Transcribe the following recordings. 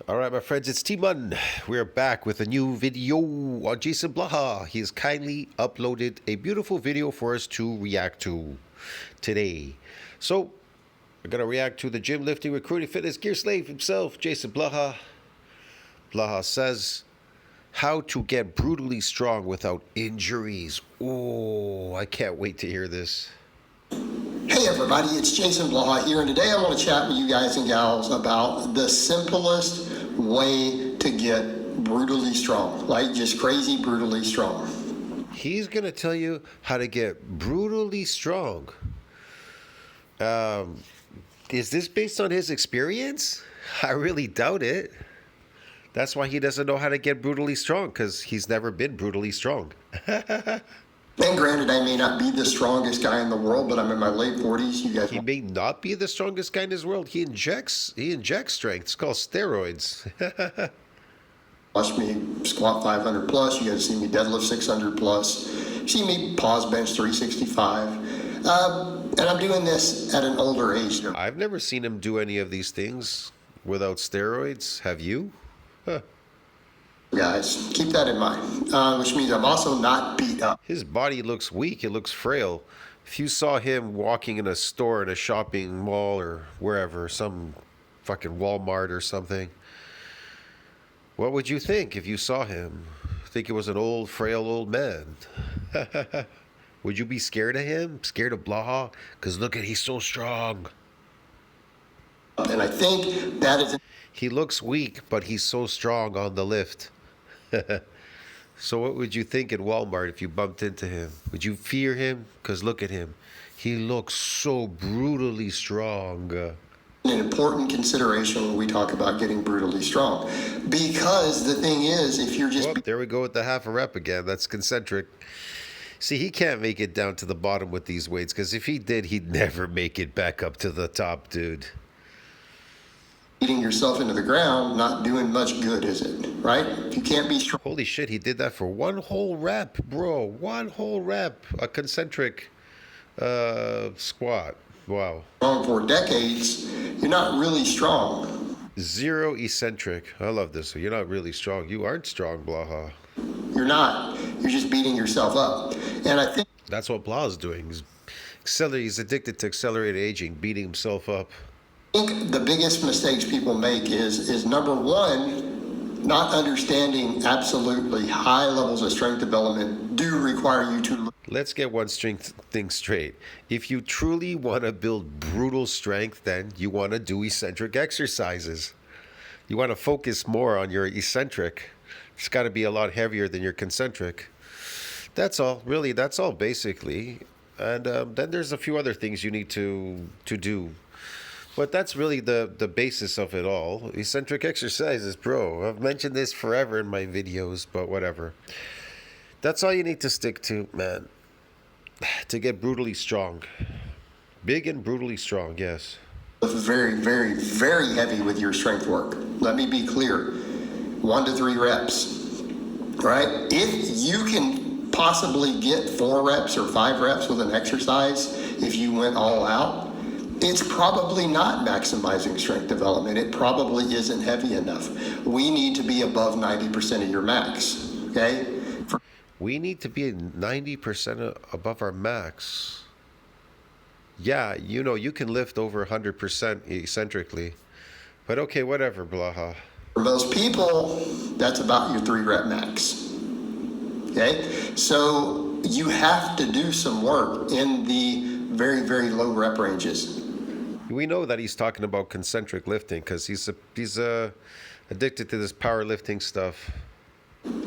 All right, my friends, it's T-Mun. We're back with a new video on Jason Blaha. He has kindly uploaded a beautiful video for us to react to today. So, we're going to react to the gym lifting recruiting fitness gear slave himself, Jason Blaha. Blaha says, how to get brutally strong without injuries. Oh, I can't wait to hear this. Hey everybody, it's Jason Blaha here, and today I want to chat with you guys and gals about the simplest way to get brutally strong, like just crazy brutally strong. He's going to tell you how to get brutally strong. Is this based on his experience? I really doubt it. That's why he doesn't know how to get brutally strong, because he's never been brutally strong. And granted, I may not be the strongest guy in the world, but I'm in my late 40s. You guys, He may not be the strongest guy in this world. He injects strength. It's called steroids. watch me squat 500 plus. You guys see me deadlift 600 plus. See me pause bench 365. And I'm doing this at an older age. I've never seen him do any of these things without steroids. Have you? Huh. Guys, keep that in mind, which means I'm also not beat up. His body looks weak. It looks frail. If you saw him walking in a store, in a shopping mall or wherever, some fucking Walmart or something, what would you think if you saw him? Think it was an old, frail old man. Would you be scared of him? Scared of Blaha? Because look at, he's so strong. And I think that is... He looks weak, but he's so strong on the lift. So what would you think in Walmart if you bumped into him? Would you fear him? Because look at him. He looks so brutally strong. An important consideration when we talk about getting brutally strong. Because the thing is, if you're just... Oh, there we go with the half a rep again. That's concentric. See, he can't make it down to the bottom with these weights, because if he did, he'd never make it back up to the top, dude. Beating yourself into the ground, not doing much good, is it? Right? If you can't be strong... Holy shit, he did that for one whole rep, bro. One whole rep. A concentric squat. Wow. For decades, you're not really strong. Zero eccentric. I love this. You're not really strong. You aren't strong, Blaha. You're not. You're just beating yourself up. And I think... That's what Blaha's doing. He's addicted to accelerated aging, beating himself up. I think the biggest mistakes people make is number one, not understanding absolutely high levels of strength development do require you to... Let's get one thing straight. If you truly want to build brutal strength, then you want to do eccentric exercises. You want to focus more on your eccentric. It's got to be a lot heavier than your concentric. That's all. Really, that's all basically. And then there's a few other things you need to do. But that's really the basis of it all. Eccentric exercises, bro. I've mentioned this forever in my videos, but whatever. That's all you need to stick to, man. To get brutally strong. Big and brutally strong, yes. Very, very, very heavy with your strength work. Let me be clear. 1 to 3 reps. Right? If you can possibly get 4 reps or 5 reps with an exercise, if you went all out, it's probably not maximizing strength development. It probably isn't heavy enough. We need to be above 90% of your max. Okay? We need to be 90% above our max. Yeah, you know, you can lift over 100% eccentrically. But okay, whatever, Blaha. For most people, that's about your 3 rep max. Okay? So you have to do some work in the very, very low rep ranges. We know that he's talking about concentric lifting because he's addicted to this powerlifting stuff.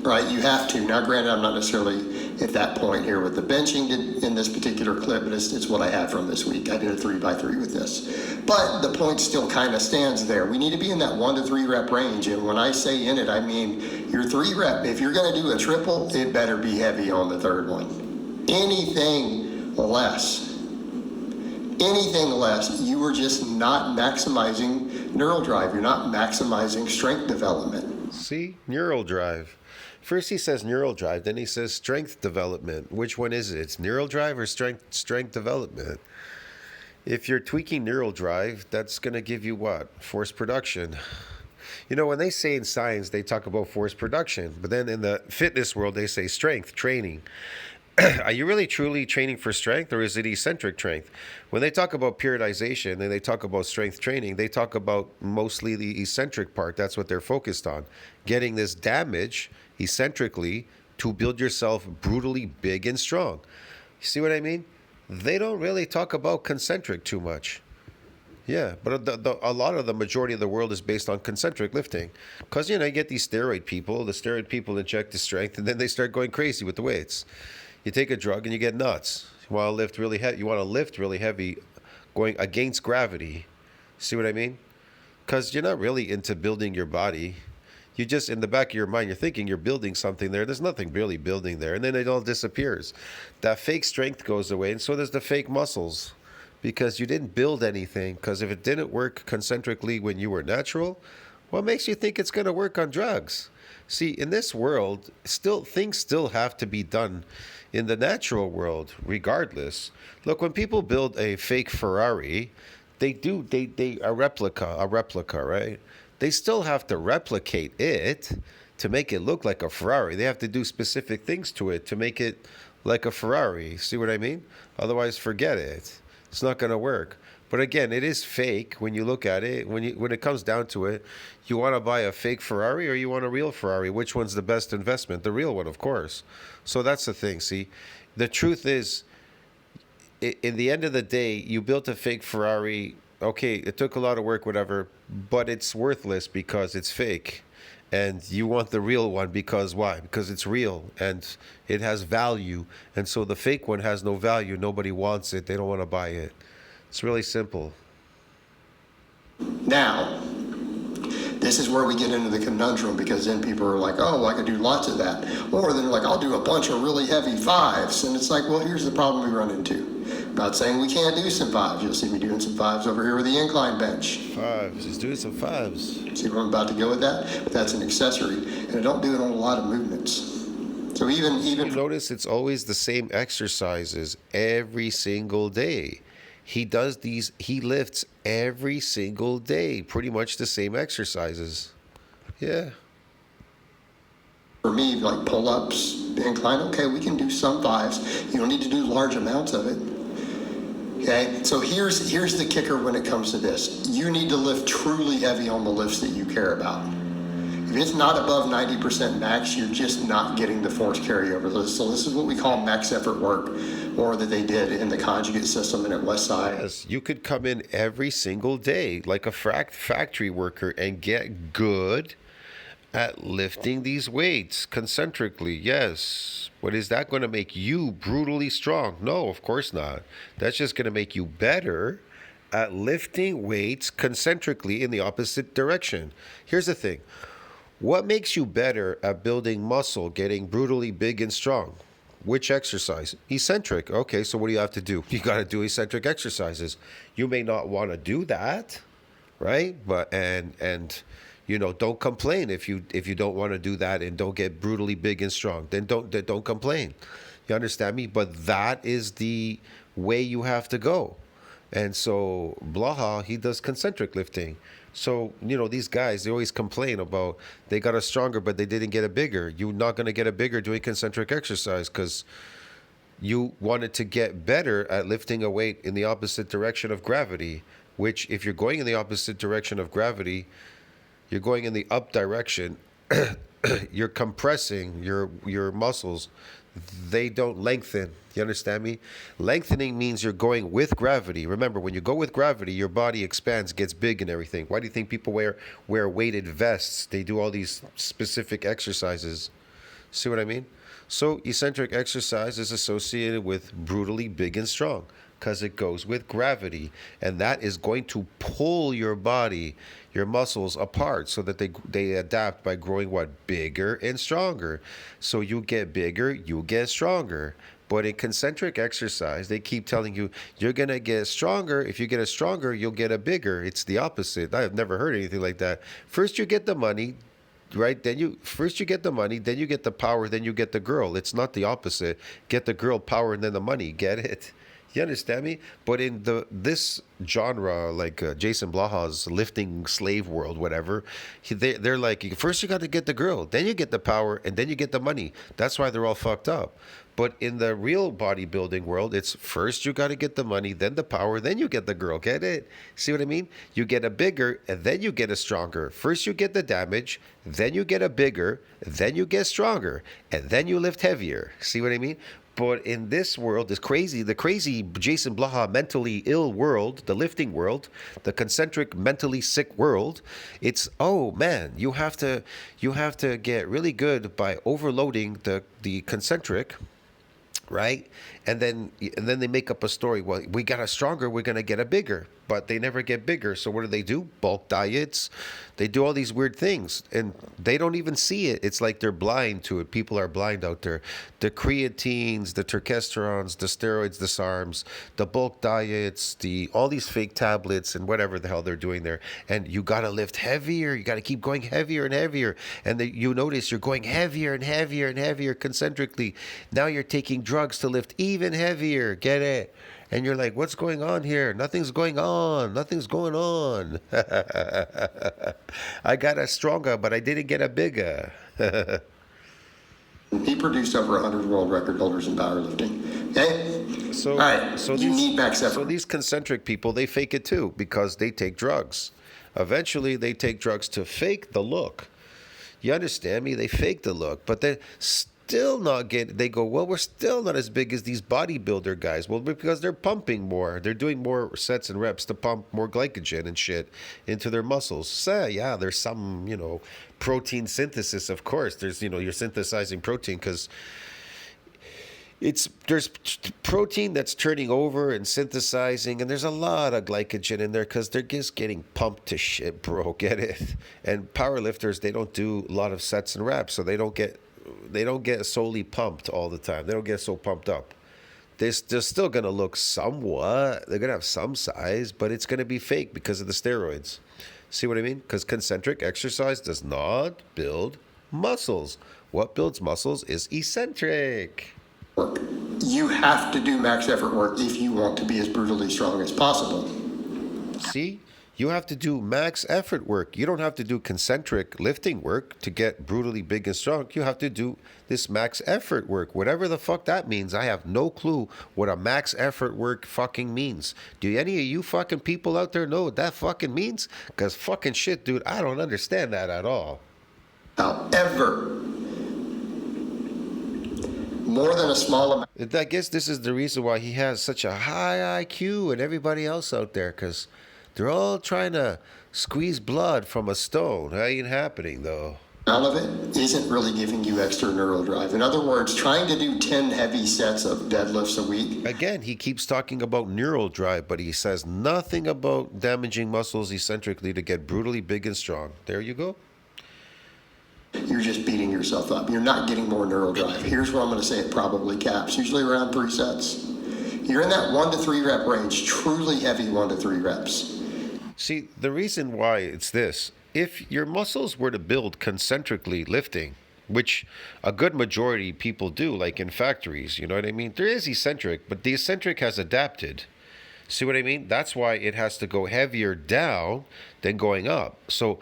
Right, you have to. Now, granted, I'm not necessarily at that point here with the benching in this particular clip, but it's what I had from this week. I did a 3x3 with this. But the point still kind of stands there. We need to be in that 1 to 3 rep range. And when I say in it, I mean your 3 rep. If you're going to do a triple, it better be heavy on the 3rd one. Anything less, you are just not maximizing neural drive. You're not maximizing strength development. See? Neural drive. First he says neural drive, then he says strength development. Which one is it? It's neural drive or strength development? If you're tweaking neural drive, that's going to give you what? Force production. You know, when they say in science, they talk about force production, but then in the fitness world, they say strength training. Are you really truly training for strength, or is it eccentric strength? When they talk about periodization and they talk about strength training, they talk about mostly the eccentric part. That's what they're focused on. Getting this damage eccentrically to build yourself brutally big and strong. You see what I mean? They don't really talk about concentric too much. Yeah, but a lot of the majority of the world is based on concentric lifting. Because, you know, you get these steroid people, the steroid people inject the strength, and then they start going crazy with the weights. You take a drug and you get nuts. You want to lift really heavy. You want to lift really heavy, going against gravity. See what I mean? Because you're not really into building your body. You just, in the back of your mind, you're thinking you're building something there. There's nothing really building there. And then it all disappears. That fake strength goes away, and so does the fake muscles. Because you didn't build anything. Because if it didn't work concentrically when you were natural, what makes you think it's going to work on drugs? See, in this world, things still have to be done in the natural world, regardless. Look, when people build a fake Ferrari, they a replica, right? They still have to replicate it to make it look like a Ferrari. They have to do specific things to it to make it like a Ferrari. See what I mean? Otherwise, forget it. It's not going to work. But again, it is fake when you look at it. When it comes down to it, you want to buy a fake Ferrari or you want a real Ferrari? Which one's the best investment? The real one, of course. So that's the thing. See, the truth is, in the end of the day, you built a fake Ferrari. Okay, it took a lot of work, whatever, but it's worthless because it's fake. And you want the real one because why? Because it's real and it has value. And so the fake one has no value. Nobody wants it. They don't want to buy it. It's really simple. Now, this is where we get into the conundrum, because then people are like, oh, I could do lots of that. Or then they're like, I'll do a bunch of really heavy fives. And it's like, well, here's the problem we run into. I'm not saying we can't do some fives. You'll see me doing some fives over here with the incline bench. Fives. Just doing some fives. See where I'm about to go with that? But that's an accessory. And I don't do it on a lot of movements. So even You notice it's always the same exercises every single day. He lifts every single day, pretty much the same exercises. Yeah. for me, like pull-ups, incline, okay, we can do some fives. You don't need to do large amounts of it. Okay, so here's the kicker when it comes to this. You need to lift truly heavy on the lifts that you care about. If it's not above 90% max, you're just not getting the force carryover. So this is what we call max effort work, or that they did in the conjugate system and at Westside. Yes, you could come in every single day like a factory worker and get good at lifting these weights concentrically. Yes. But is that going to make you brutally strong? No, of course not. That's just going to make you better at lifting weights concentrically in the opposite direction. Here's the thing. What makes you better at building muscle, getting brutally big and strong? Which exercise? Eccentric. Okay, so what do you have to do? You got to do eccentric exercises. You may not want to do that, right? But and you know, don't complain if you don't want to do that and don't get brutally big and strong. Then don't complain. You understand me? But that is the way you have to go. And so Blaha, he does concentric lifting. So, you know, these guys, they always complain about they got a stronger, but they didn't get a bigger. You're not going to get a bigger doing concentric exercise because you wanted to get better at lifting a weight in the opposite direction of gravity, which if you're going in the opposite direction of gravity, you're going in the up direction, you're compressing your muscles. They don't lengthen. You understand me? Lengthening means you're going with gravity. Remember, when you go with gravity, your body expands, gets big and everything. Why do you think people wear weighted vests? They do all these specific exercises. See what I mean? So eccentric exercise is associated with brutally big and strong because it goes with gravity. And that is going to pull your body, your muscles apart so that they adapt by growing what? Bigger and stronger. So you get bigger, you get stronger. But in concentric exercise, they keep telling you, you're going to get stronger. If you get a stronger, you'll get a bigger. It's the opposite. I have never heard anything like that. First you get the money, right? First you get the money, then you get the power, then you get the girl. It's not the opposite. Get the girl, power, and then the money. Get it? You understand me? But in this genre, like Jason Blaha's lifting slave world, whatever, they're like, first you got to get the girl, then you get the power, and then you get the money. That's why they're all fucked up. But in the real bodybuilding world, it's first you got to get the money, then the power, then you get the girl. Get it? See what I mean? You get a bigger, and then you get a stronger. First you get the damage, then you get a bigger, then you get stronger, and then you lift heavier. See what I mean? But in this world, the crazy Jason Blaha mentally ill world, the lifting world, the concentric mentally sick world, it's oh man, you have to get really good by overloading the concentric, right? And then they make up a story. Well, we got a stronger, we're gonna get a bigger, but they never get bigger. So what do? Bulk diets. They do all these weird things, and they don't even see it. It's like they're blind to it. People are blind out there. The creatines, the terkestrons, the steroids, the SARMs, the bulk diets, the all these fake tablets, and whatever the hell they're doing there. And you gotta lift heavier. You gotta keep going heavier and heavier. And you notice you're going heavier and heavier and heavier concentrically. Now you're taking drugs to lift even heavier. Get it? And you're like, what's going on here? Nothing's going on. Nothing's going on. I got a stronger, but I didn't get a bigger. He produced over 100 world record holders in powerlifting. Okay? So, All right, so you these, need max effort. so these concentric people, they fake it too because they take drugs. Eventually, they take drugs to fake the look. You understand me? They fake the look, but they still not get. They go, well, we're still not as big as these bodybuilder guys. Well, because they're pumping more. They're doing more sets and reps to pump more glycogen and shit into their muscles. So yeah, there's some protein synthesis. Of course, there's you're synthesizing protein because there's protein that's turning over and synthesizing, and there's a lot of glycogen in there because they're just getting pumped to shit, bro. Get it? And powerlifters, they don't do a lot of sets and reps, so they don't get solely pumped all the time. They don't get so pumped up. They're still gonna look somewhat. They're gonna have some size, but it's gonna be fake because of the steroids. See what I mean? Because concentric exercise does not build muscles. What builds muscles is eccentric. Work. You have to do max effort work if you want to be as brutally strong as possible. See? You have to do max effort work. You don't have to do concentric lifting work to get brutally big and strong. You have to do this max effort work. Whatever the fuck that means, I have no clue what a max effort work fucking means. Do any of you fucking people out there know what that fucking means? Because fucking shit, dude, I don't understand that at all. However, more than a small amount. I guess this is the reason why he has such a high IQ and everybody else out there, because they're all trying to squeeze blood from a stone. That ain't happening, though. None of it isn't really giving you extra neural drive. In other words, trying to do 10 heavy sets of deadlifts a week. Again, he keeps talking about neural drive, but he says nothing about damaging muscles eccentrically to get brutally big and strong. There you go. You're just beating yourself up. You're not getting more neural drive. Here's where I'm going to say it probably caps, usually around 3 sets. You're in that 1 to 3 rep range, truly heavy 1 to 3 reps. See, the reason why it's this, if your muscles were to build concentrically lifting, which a good majority people do, like in factories, you know what I mean? There is eccentric, but the eccentric has adapted. See what I mean? That's why it has to go heavier down than going up. So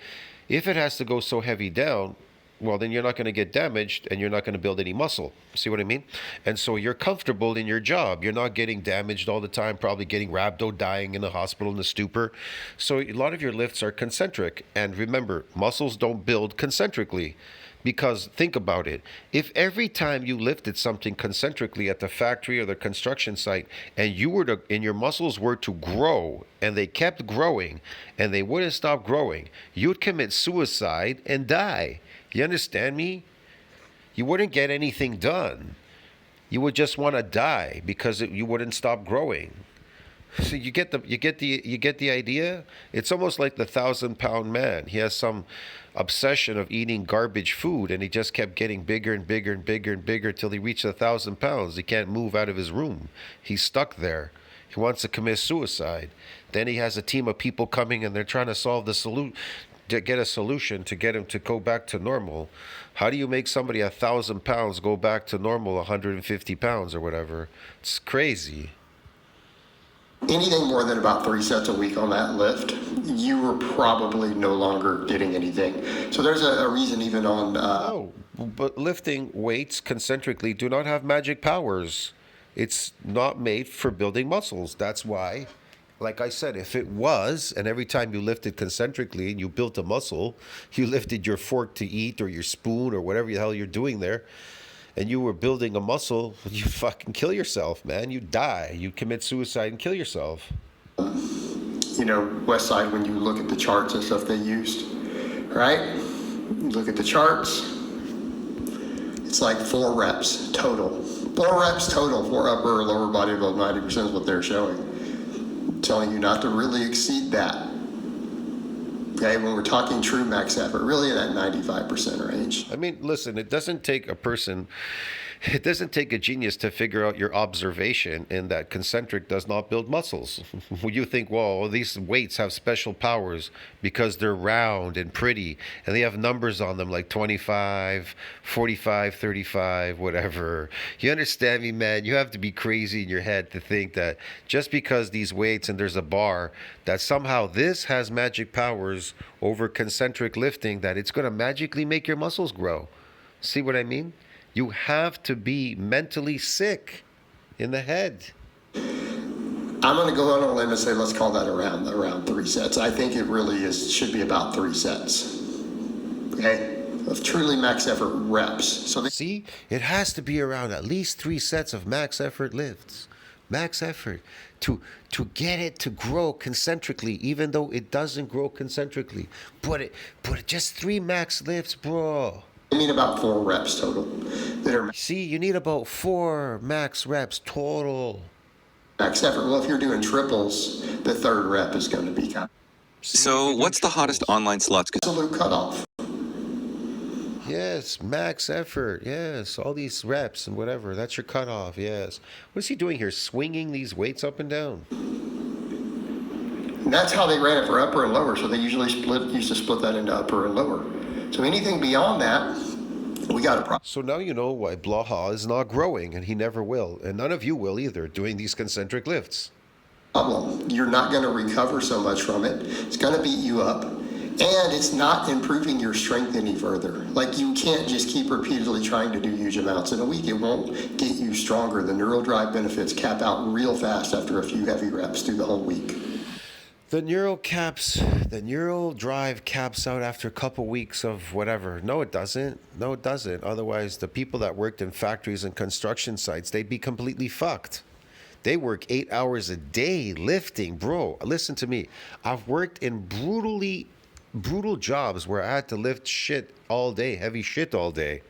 if it has to go so heavy down, well, then you're not going to get damaged and you're not going to build any muscle. See what I mean? And so you're comfortable in your job. You're not getting damaged all the time, probably getting rhabdo, dying in the hospital in a stupor. So a lot of your lifts are concentric. And remember, muscles don't build concentrically. Because think about it. If every time you lifted something concentrically at the factory or the construction site and your muscles were to grow and they kept growing and they wouldn't stop growing, you'd commit suicide and die. You understand me? You wouldn't get anything done. You would just want to die because you wouldn't stop growing. So you get the idea? It's almost like the 1,000-pound man. He has some obsession of eating garbage food, and he just kept getting bigger and bigger and bigger and bigger till he reached 1,000 pounds. He can't move out of his room. He's stuck there. He wants to commit suicide. Then he has a team of people coming, and they're trying to solve the solution. To get a solution to get him to go back to normal. How do you make somebody 1,000 pounds go back to normal 150 pounds or whatever? It's crazy. Anything more than about 3 sets a week on that lift, you were probably no longer getting anything. So there's a reason even on No, but lifting weights concentrically do not have magic powers. It's not made for building muscles. That's why, like I said, if it was, and every time you lifted concentrically and you built a muscle, you lifted your fork to eat or your spoon or whatever the hell you're doing there, and you were building a muscle, you fucking kill yourself, man. You die. You commit suicide and kill yourself. West Side, when you look at the charts and stuff they used, right? You look at the charts, it's like 4 reps total. 4 reps total for upper or lower body above 90% is what they're showing. Telling you not to really exceed that. Okay, when we're talking true max effort, really in that 95% range. I mean, listen, it doesn't take a genius to figure out your observation in that concentric does not build muscles. You think, well, these weights have special powers because they're round and pretty and they have numbers on them like 25, 45, 35, whatever. You understand me, man? You have to be crazy in your head to think that just because these weights and there's a bar, that somehow this has magic powers over concentric lifting, that it's going to magically make your muscles grow. See what I mean? You have to be mentally sick in the head. I'm going to go on a limb and say let's call that around 3 sets. I think it really should be about 3 sets. Okay, of truly max effort reps. See, it has to be around at least 3 sets of max effort lifts. Max effort to get it to grow concentrically, even though it doesn't grow concentrically. But just 3 max lifts, bro. I mean about 4 reps total. See, you need about 4 max reps total. Max effort. Well, if you're doing triples, the 3rd rep is going to be kind of. So, what's the hottest online slots? Absolute cutoff. Yes, max effort. Yes, all these reps and whatever. That's your cutoff. Yes. What is he doing here? Swinging these weights up and down. And that's how they ran it for upper and lower. So they usually used to split that into upper and lower. So anything beyond that, we got a problem. So now you know why Blaha is not growing, and he never will, and none of you will either, doing these concentric lifts. You're not going to recover so much from it. It's going to beat you up, and it's not improving your strength any further. Like, you can't just keep repeatedly trying to do huge amounts in a week. It won't get you stronger. The neural drive benefits cap out real fast after a few heavy reps through the whole week. The neural drive caps out after a couple weeks of whatever. No, it doesn't. No, it doesn't. Otherwise, the people that worked in factories and construction sites, they'd be completely fucked. They work 8 hours a day lifting, bro. Listen to me. I've worked in brutal jobs where I had to lift shit all day, heavy shit all day.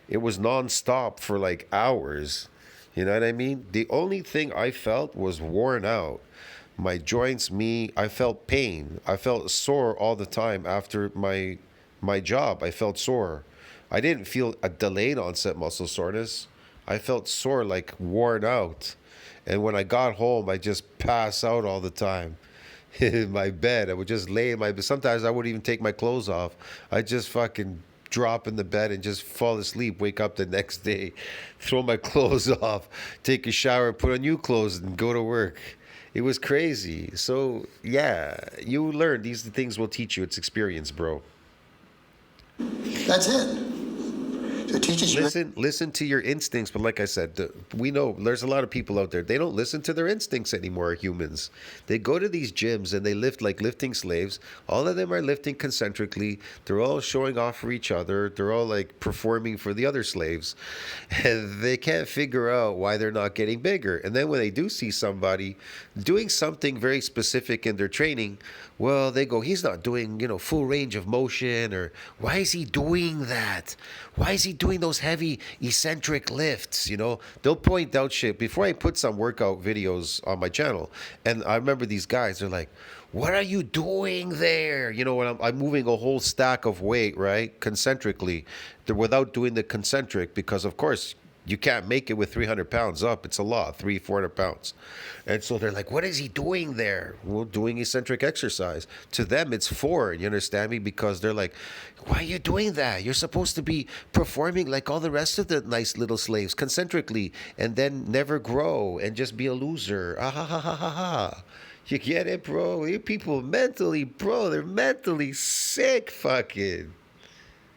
It was nonstop for like hours. You know what I mean? The only thing I felt was worn out. My joints, I felt pain. I felt sore all the time after my job. I felt sore. I didn't feel a delayed onset muscle soreness. I felt sore, like worn out. And when I got home, I just pass out all the time in my bed. I would just lay in my bed. Sometimes I wouldn't even take my clothes off. I just fucking drop in the bed and just fall asleep, wake up the next day, throw my clothes off, take a shower, put on new clothes, and go to work. It was crazy. So, yeah, you learn. These things will teach you. It's experience, bro. That's it. It teaches you. Listen to your instincts. But like I said, we know there's a lot of people out there. They don't listen to their instincts anymore, humans. They go to these gyms and they lift like lifting slaves. All of them are lifting concentrically. They're all showing off for each other. They're all like performing for the other slaves. And they can't figure out why they're not getting bigger. And then when they do see somebody doing something very specific in their training, well, they go, he's not doing, full range of motion, or why is he doing that? Why is he doing those heavy eccentric lifts? They'll point out shit before I put some workout videos on my channel. And I remember these guys, they're like, what are you doing there? When I'm moving a whole stack of weight, right? Concentrically, without doing the concentric, because of course, You can't make it with 300 pounds up. It's a lot, 400 pounds. And so they're like, what is he doing there? Well, doing eccentric exercise. To them, it's foreign. You understand me? Because they're like, why are you doing that? You're supposed to be performing like all the rest of the nice little slaves, concentrically, and then never grow and just be a loser. Ah, ha, ha, ha, ha, ha. You get it, bro? You people mentally, bro, they're mentally sick, fucking.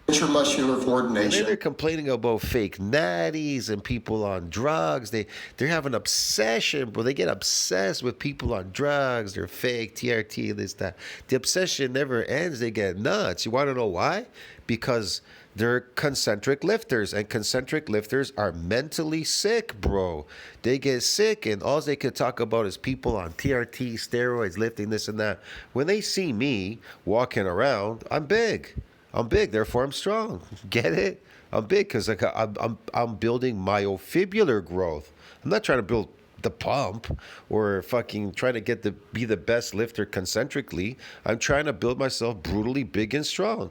Intramuscular And then coordination. they're complaining about fake natties and people on drugs. They have an obsession, bro. They get obsessed with people on drugs. They're fake, TRT, this, that. The obsession never ends. They get nuts. You want to know why? Because they're concentric lifters, and concentric lifters are mentally sick, bro. They get sick, and all they could talk about is people on TRT, steroids, lifting this and that. When they see me walking around, I'm big. I'm big, therefore I'm strong. Get it? I'm big because I'm building myofibular growth. I'm not trying to build the pump or fucking trying to be the best lifter concentrically. I'm trying to build myself brutally big and strong.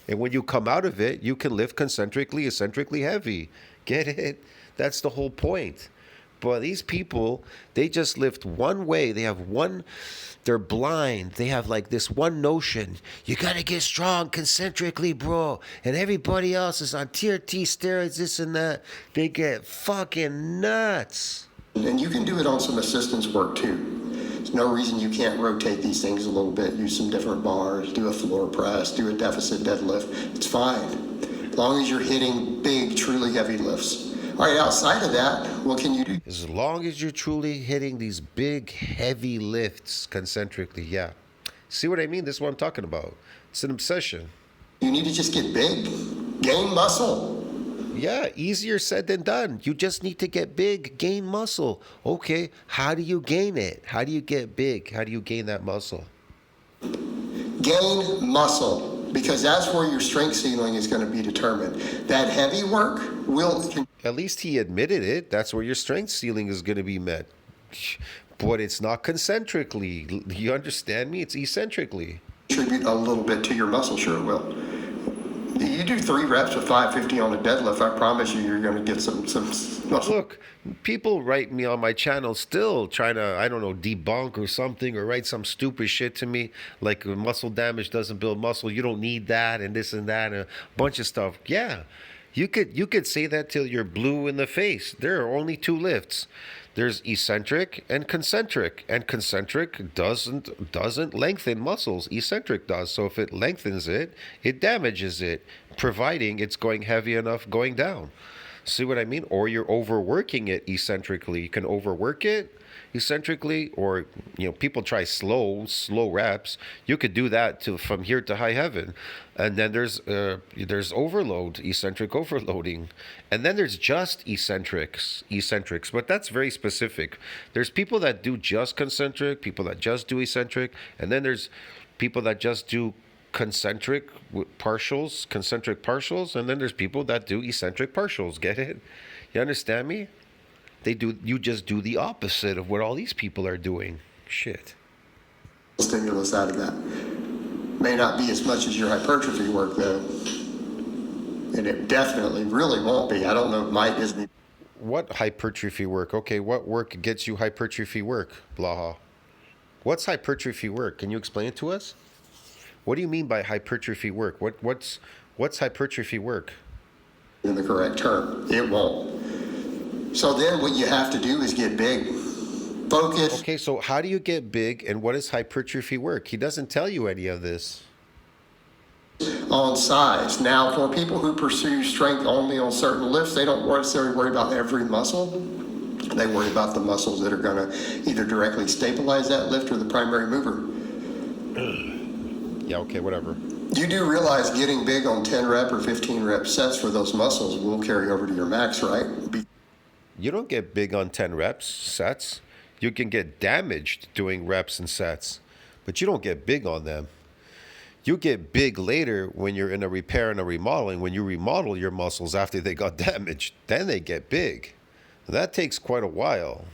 And when you come out of it, you can lift concentrically, eccentrically heavy. Get it? That's the whole point. But these people, they just lift one way. They're blind. They have like this one notion. You got to get strong concentrically, bro. And everybody else is on TRT, steroids, this and that. They get fucking nuts. And you can do it on some assistance work too. There's no reason you can't rotate these things a little bit, use some different bars, do a floor press, do a deficit deadlift. It's fine. As long as you're hitting big, truly heavy lifts. All right, outside of that, what can you do? As long as you're truly hitting these big, heavy lifts concentrically, yeah. See what I mean? This is what I'm talking about. It's an obsession. You need to just get big, gain muscle. Yeah, easier said than done. You just need to get big, gain muscle. Okay, how do you gain it? How do you get big? How do you gain that muscle? Gain muscle, because that's where your strength ceiling is going to be determined. That heavy work will At least he admitted it. That's where your strength ceiling is going to be met. But it's not concentrically. You understand me? It's eccentrically. contribute a little bit to your muscle, sure it will. You do 3 reps with 550 on a deadlift, I promise you, you're going to get some muscle. Look, people write me on my channel still trying to, I don't know, debunk or something, or write some stupid shit to me like muscle damage doesn't build muscle. You don't need that and this and that and a bunch of stuff. Yeah, you could say that till you're blue in the face. There are only 2 lifts. There's eccentric and concentric doesn't lengthen muscles. Eccentric does. So if it lengthens it, it damages it, providing it's going heavy enough going down. See what I mean? Or you're overworking it eccentrically. You can overwork it eccentrically, or people try slow reps. You could do that from here to high heaven. And then there's overload, eccentric overloading. And then there's just eccentrics, but that's very specific. There's people that do just concentric, people that just do eccentric, and then there's people that just do concentric partials, and then there's people that do eccentric partials. Get it? You understand me? You just do the opposite of what all these people are doing. Shit. Stimulus out of that. May not be as much as your hypertrophy work though. And it definitely really won't be. I don't know if Mike is. What hypertrophy work? Okay, what work gets you hypertrophy work, Blaha? What's hypertrophy work? Can you explain it to us? What do you mean by hypertrophy work? What's hypertrophy work? In the correct term. It won't. So then what you have to do is get big. Focus. Okay, so how do you get big, and what is hypertrophy work? He doesn't tell you any of this. On size. Now, for people who pursue strength only on certain lifts, they don't necessarily worry about every muscle. They worry about the muscles that are going to either directly stabilize that lift or the primary mover. Yeah, okay, whatever. You do realize getting big on 10 rep or 15 rep sets for those muscles will carry over to your max, right? You don't get big on 10 reps sets. You can get damaged doing reps and sets, but you don't get big on them. You get big later when you're in a repair and a remodeling. When you remodel your muscles after they got damaged, then they get big. That takes quite a while.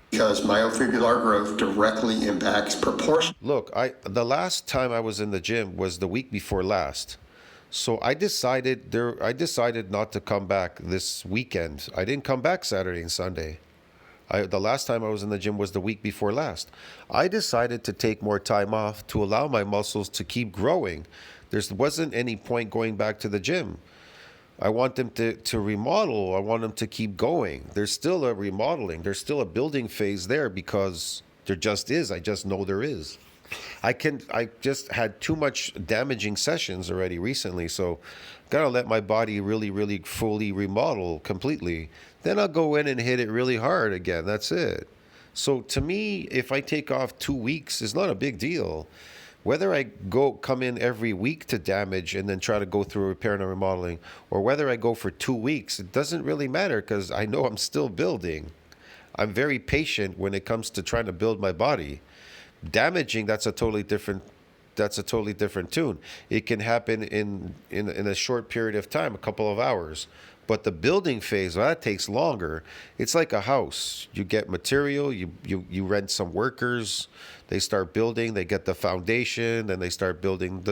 Because myofibular growth directly impacts proportion. Look, the last time I was in the gym was the week before last. So I decided not to come back this weekend. I didn't come back Saturday and Sunday. The last time I was in the gym was the week before last. I decided to take more time off to allow my muscles to keep growing. There wasn't any point going back to the gym. I want them to remodel. I want them to keep going. There's still a remodeling. There's still a building phase there because there just is. I just know there is. I just had too much damaging sessions already recently, so gotta let my body really fully remodel completely. Then I'll go in and hit it really hard again. That's it. So to me, if I take off 2 weeks, it's not a big deal. Whether I come in every week to damage and then try to go through repair and remodeling, or whether I go for 2 weeks, it doesn't really matter because I know I'm still building. I'm very patient when it comes to trying to build my body. Damaging, that's a totally different tune. It can happen in a short period of time, a couple of hours. But the building phase, well, that takes longer. It's like a house. You get material, you rent some workers, they start building, they get the foundation, then they start building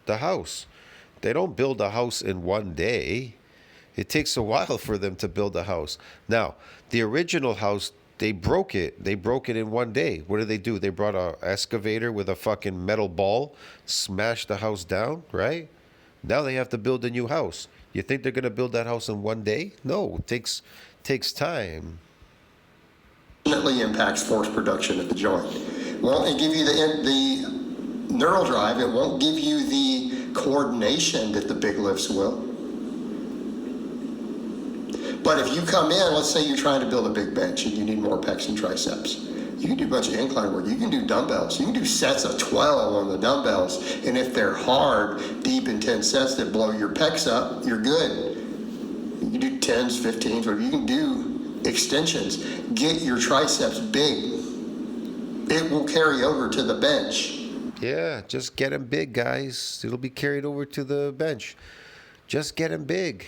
the house. They don't build a house in one day. It takes a while for them to build a house. Now, the original house, they broke it. They broke it in one day. What did they do? They brought a excavator with a fucking metal ball, smashed the house down, right? Now they have to build a new house. You think they're gonna build that house in one day? No, it takes time. Definitely impacts force production at the joint. Won't it give you the neural drive? It won't give you the coordination that the big lifts will. But if you come in, let's say you're trying to build a big bench and you need more pecs and triceps. You can do a bunch of incline work. You can do dumbbells. You can do sets of 12 on the dumbbells. And if they're hard, deep, intense sets that blow your pecs up, you're good. You can do 10s, 15s, whatever. You can do extensions. Get your triceps big. It will carry over to the bench. Yeah, just get them big, guys. It'll be carried over to the bench. Just get them big.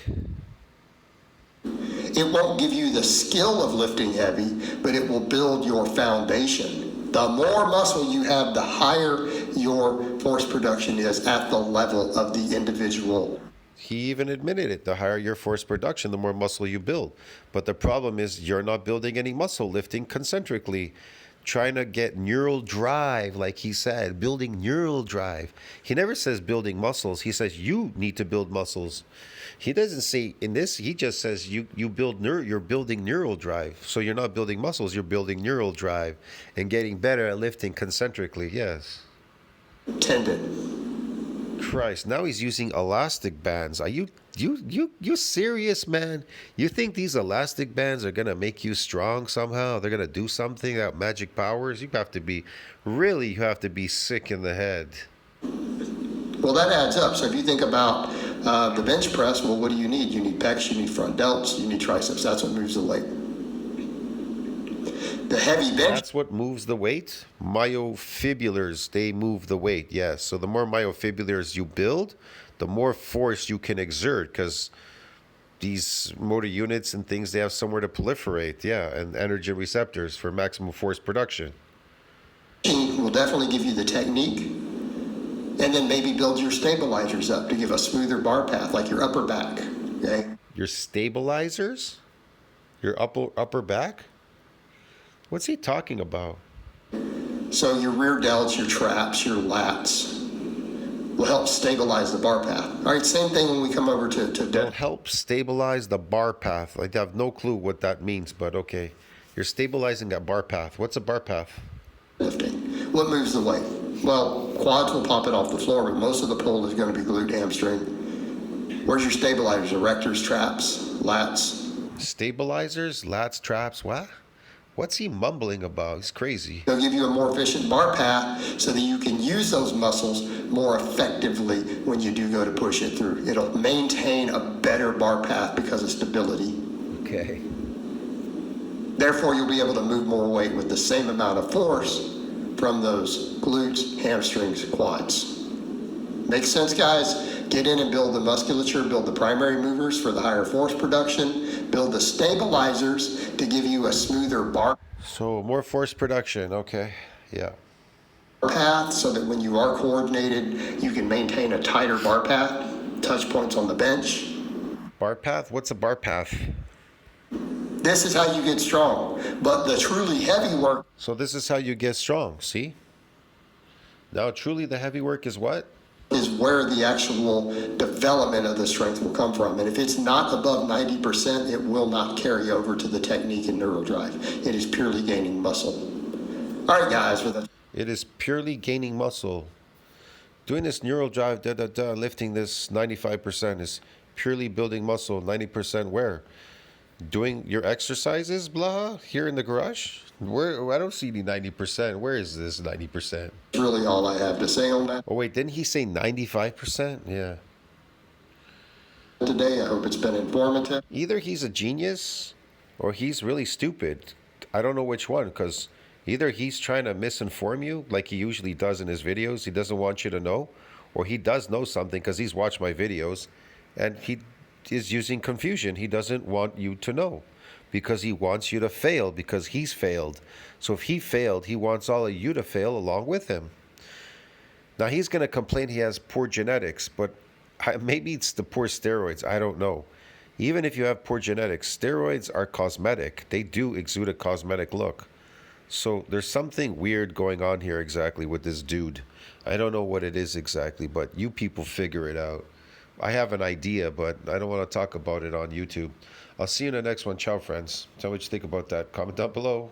It won't give you the skill of lifting heavy, but it will build your foundation. The more muscle you have, the higher your force production is at the level of the individual. He even admitted it. The higher your force production, the more muscle you build. But the problem is you're not building any muscle lifting concentrically. Trying to get neural drive, like he said, building neural drive. He never says building muscles. He says you need to build muscles. He doesn't say in this. He just says you're building neural drive. So you're not building muscles. You're building neural drive and getting better at lifting concentrically. Yes. Tendon. Christ, now he's using elastic bands. Are you serious, man? You think these elastic bands are gonna make you strong somehow? They're gonna do something that magic powers? You have to be sick in the head. Well, that adds up. So if you think about the bench press, well, what do you need? You need pecs, you need front delts, you need triceps. That's what moves the weight. The heavy bench. That's what moves the weight? Myofibulars, they move the weight, yes. So the more myofibulars you build, the more force you can exert because these motor units and things, they have somewhere to proliferate, yeah, and energy receptors for maximum force production. Will definitely give you the technique and then maybe build your stabilizers up to give a smoother bar path like your upper back, okay? Your stabilizers? Your upper back? What's he talking about? So your rear delts, your traps, your lats will help stabilize the bar path. All right, same thing when we come over to Will help stabilize the bar path. I have no clue what that means, but okay. You're stabilizing that bar path. What's a bar path? lifting. What moves the weight? Well, quads will pop it off the floor, but most of the pull is going to be glute, hamstring. Where's your stabilizers? Erectors, traps, lats? Stabilizers, lats, traps, what? What's he mumbling about? He's crazy. They'll give you a more efficient bar path so that you can use those muscles more effectively when you do go to push it through. It'll maintain a better bar path because of stability. Okay. Therefore, you'll be able to move more weight with the same amount of force from those glutes, hamstrings, quads. Makes sense, guys? Get in and build the musculature, build the primary movers for the higher force production, build the stabilizers to give you a smoother bar So more force production, okay, yeah. path so that when you are coordinated, you can maintain a tighter bar path. touch points on the bench. Bar path? What's a bar path? This is how you get strong. But the truly heavy work So this is how you get strong, see? Now truly the heavy work is what? is where the actual development of the strength will come from. And if it's not above 90%, it will not carry over to the technique and neural drive. It is purely gaining muscle. All right, guys, with a It is purely gaining muscle. Doing this neural drive, lifting this 95% is purely building muscle. 90% where? Doing your exercises, blah, here in the garage? Where? I don't see any 90%. Where is this 90%? really all I have to say on that Oh, wait, didn't he say 95%? Yeah. today. I hope it's been informative. Either he's a genius or he's really stupid. I don't know which one, because either he's trying to misinform you like he usually does in his videos. He doesn't want you to know, or he does know something because he's watched my videos and he is using confusion. He doesn't want you to know because he wants you to fail because he's failed. So if he failed, he wants all of you to fail along with him. Now he's going to complain he has poor genetics, but maybe it's the poor steroids. I don't know. Even if you have poor genetics, steroids are cosmetic. They do exude a cosmetic look. So there's something weird going on here exactly with this dude. I don't know what it is exactly, but you people figure it out. I have an idea, but I don't want to talk about it on YouTube. I'll see you in the next one. Ciao, friends. Tell me what you think about that. Comment down below.